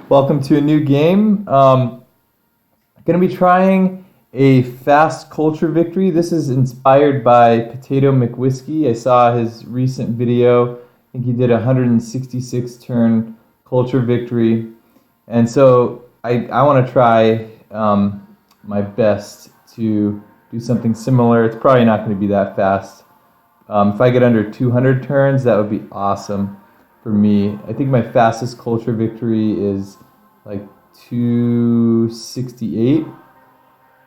Welcome to a new game. Going to be trying a fast culture victory. This is inspired by Potato McWhiskey. I saw his recent video. I think he did a 166 turn culture victory. And so I want to try my best to do something similar. It's probably not going to be that fast. If I get under 200 turns, that would be awesome for me. I think my fastest culture victory is like 268.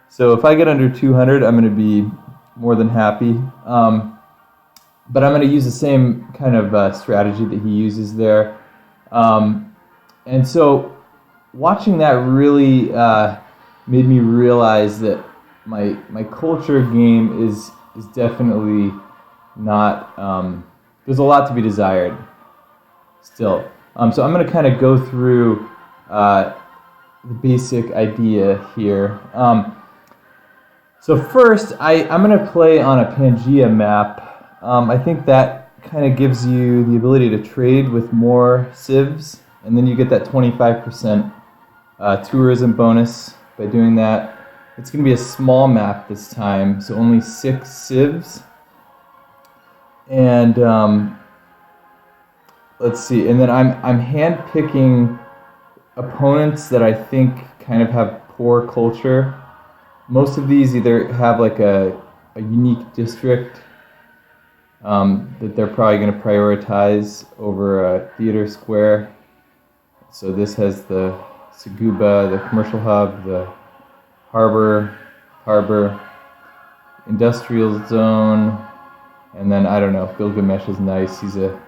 So if I get under 200, I'm going to be more than happy. But I'm going to use the same kind of strategy that he uses there. And so watching that really made me realize that my culture game is definitely not, there's a lot to be desired still. So I'm going to kind of go through the basic idea here. So first, I'm going to play on a Pangaea map. I think that kind of gives you the ability to trade with more civs, and then you get that 25% tourism bonus by doing that. It's going to be a small map this time, so only 6 civs. And let's see, and then I'm hand-picking opponents that I think kind of have poor culture. Most of these either have like a unique district that they're probably going to prioritize over a theater square. So this has the Seguba, the commercial hub, the harbor, industrial zone, and then I don't know, Gilgamesh is nice, he's a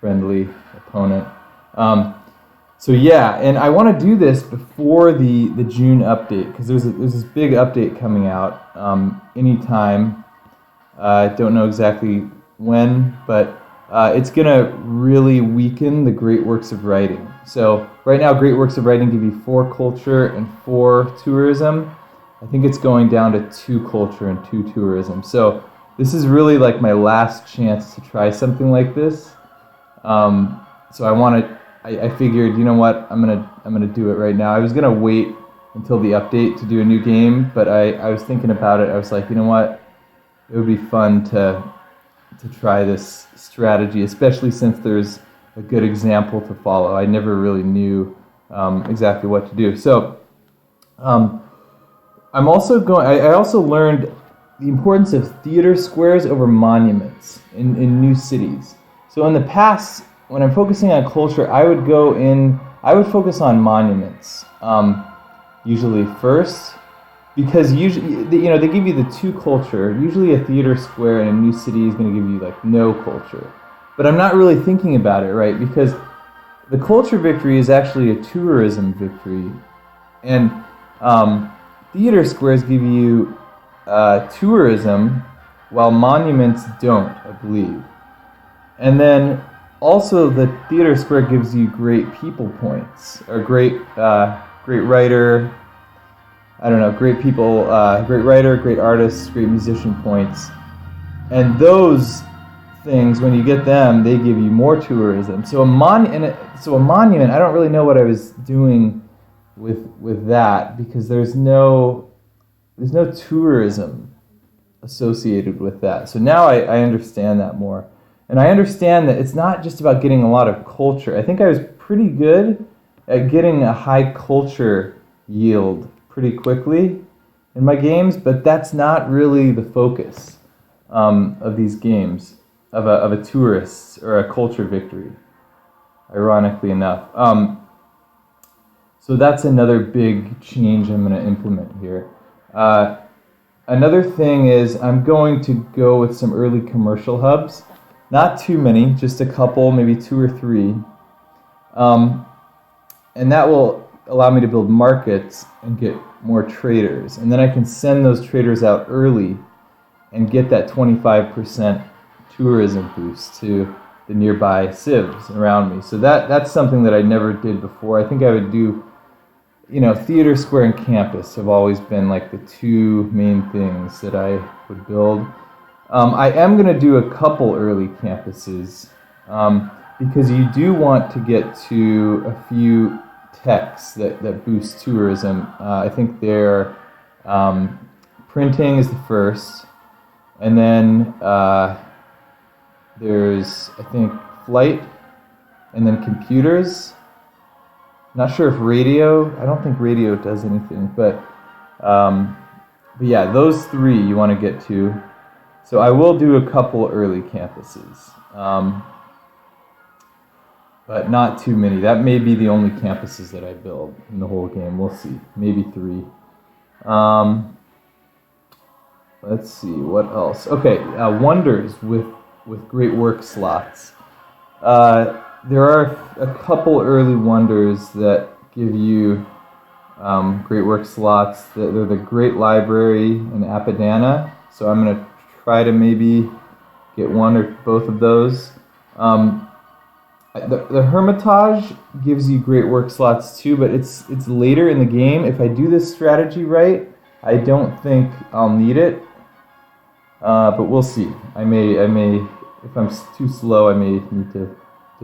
friendly opponent. So yeah, and I want to do this before the June update, because there's this big update coming out anytime. I don't know exactly when, but it's going to really weaken the great works of writing. So right now, great works of writing give you 4 culture and 4 tourism. I think it's going down to 2 culture and 2 tourism. So this is really like my last chance to try something like this. So I figured, you know what, I'm gonna do it right now. I was gonna wait until the update to do a new game, but I was thinking about it. I was like, you know what, it would be fun to try this strategy, especially since there's a good example to follow. I never really knew exactly what to do. So I also learned the importance of theater squares over monuments in new cities. So in the past, when I'm focusing on culture, I would focus on monuments, usually first, because usually, they give you the 2 culture. Usually a theater square in a new city is going to give you like no culture. But I'm not really thinking about it, right? Because the culture victory is actually a tourism victory. And theater squares give you tourism, while monuments don't, I believe. And then also the theater square gives you great people points, or great writer, I don't know, great people, great writer, great artist, great musician points. And those things, when you get them, they give you more tourism. So a monument, I don't really know what I was doing with that, because there's no tourism associated with that. So now I understand that more. And I understand that it's not just about getting a lot of culture. I think I was pretty good at getting a high culture yield pretty quickly in my games, but that's not really the focus of these games, of a tourist or a culture victory, ironically enough. So that's another big change I'm going to implement here. Another thing is I'm going to go with some early commercial hubs. Not too many, just a couple, maybe 2 or 3. And that will allow me to build markets and get more traders. And then I can send those traders out early and get that 25% tourism boost to the nearby civs around me. So that's something that I never did before. I think I would do, theater square and campus have always been like the 2 main things that I would build. I am going to do a couple early campuses because you do want to get to a few techs that boost tourism. I think they're printing is the first, and then there's, I think, flight, and then computers. Not sure if radio. I don't think radio does anything, but yeah, those three you want to get to. So I will do a couple early campuses, but not too many. That may be the only campuses that I build in the whole game. We'll see. Maybe 3. Let's see, what else? Okay, wonders with great work slots. There are a couple early wonders that give you great work slots. They're the Great Library in Apadana. So I'm going to try to maybe get one or both of those. The Hermitage gives you great work slots too, but it's later in the game. If I do this strategy right, I don't think I'll need it. But we'll see. I may, if I'm too slow, I may need to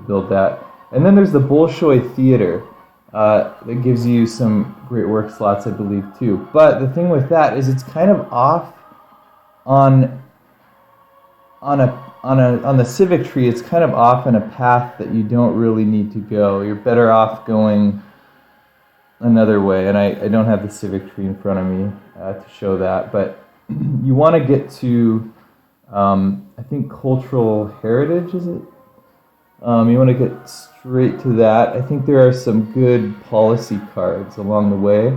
build that. And then there's the Bolshoi Theater that gives you some great work slots, I believe, too. But the thing with that is it's kind of off on the civic tree. It's kind of off in a path that you don't really need to go. You're better off going another way. And I don't have the civic tree in front of me to show that, but you want to get to, I think, cultural heritage, is it? You want to get straight to that. I think there are some good policy cards along the way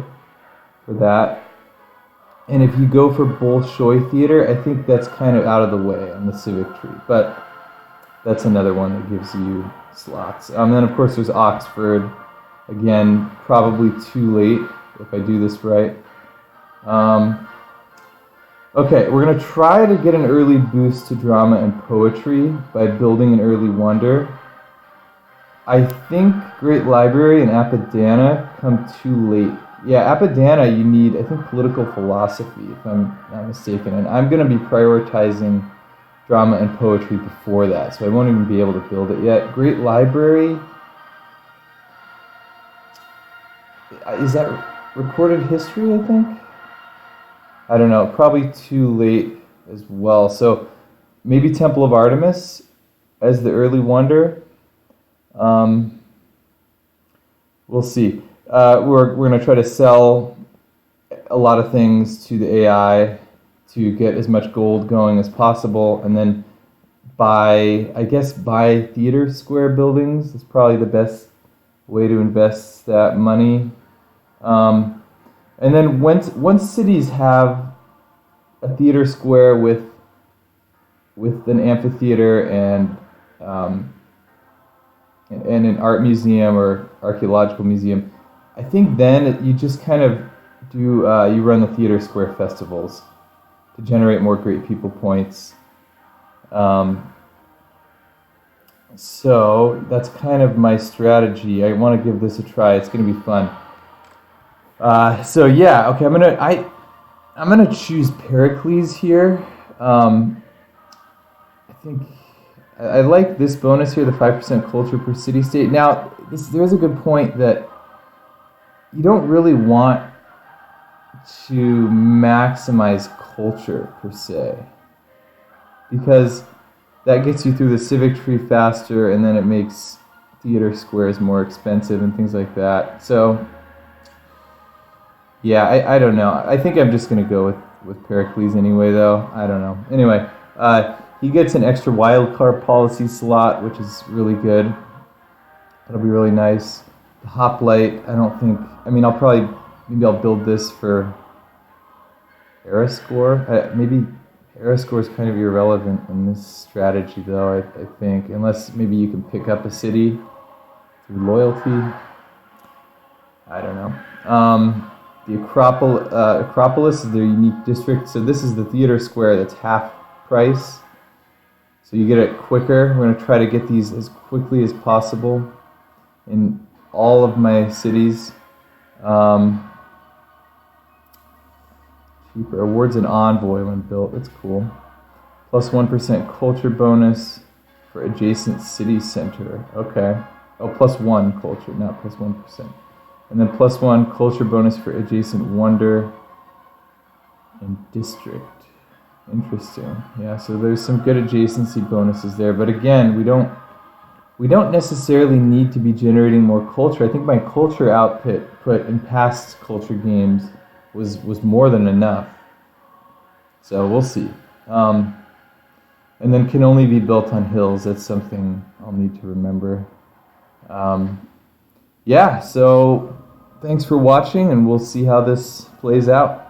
for that. And if you go for Bolshoi Theater, I think that's kind of out of the way on the civic tree. But that's another one that gives you slots. And then, of course, there's Oxford. Again, probably too late if I do this right. Okay, we're going to try to get an early boost to drama and poetry by building an early wonder. I think Great Library and Apadana come too late. Yeah, Apadana you need, I think, political philosophy, if I'm not mistaken. And I'm going to be prioritizing drama and poetry before that, so I won't even be able to build it yet. Great Library, is that recorded history, I think? I don't know, probably too late as well. So maybe Temple of Artemis as the early wonder. We'll see. We're going to try to sell a lot of things to the AI to get as much gold going as possible, and then buy theater square buildings. That's probably the best way to invest that money. And then once cities have a theater square with an amphitheater and an art museum or archaeological museum, I think then you just kind of do you run the theater square festivals to generate more great people points. So that's kind of my strategy. I want to give this a try. It's going to be fun. So yeah, okay. I'm gonna choose Pericles here. I think I like this bonus here, the 5% culture per city state. Now, there's a good point that you don't really want to maximize culture per se, because that gets you through the civic tree faster, and then it makes theater squares more expensive and things like that. So yeah, I don't know. I think I'm just going to go with Pericles anyway, though. I don't know. Anyway, he gets an extra wildcard policy slot, which is really good. That'll be really nice. The hoplite, maybe I'll build this for era score. Maybe era score is kind of irrelevant in this strategy, though, I think. Unless maybe you can pick up a city through loyalty. I don't know. The Acropolis is their unique district. So this is the theater square that's half price. So you get it quicker. We're going to try to get these as quickly as possible in all of my cities. Cheaper. Awards an envoy when built. That's cool. Plus 1% culture bonus for adjacent city center. Okay. Oh, plus 1 culture, not plus 1%. And then +1 culture bonus for adjacent wonder and district. Interesting. Yeah, so there's some good adjacency bonuses there. But again, we don't necessarily need to be generating more culture. I think my culture output in past culture games was more than enough. So we'll see. And then can only be built on hills. That's something I'll need to remember. Yeah, so thanks for watching, and we'll see how this plays out.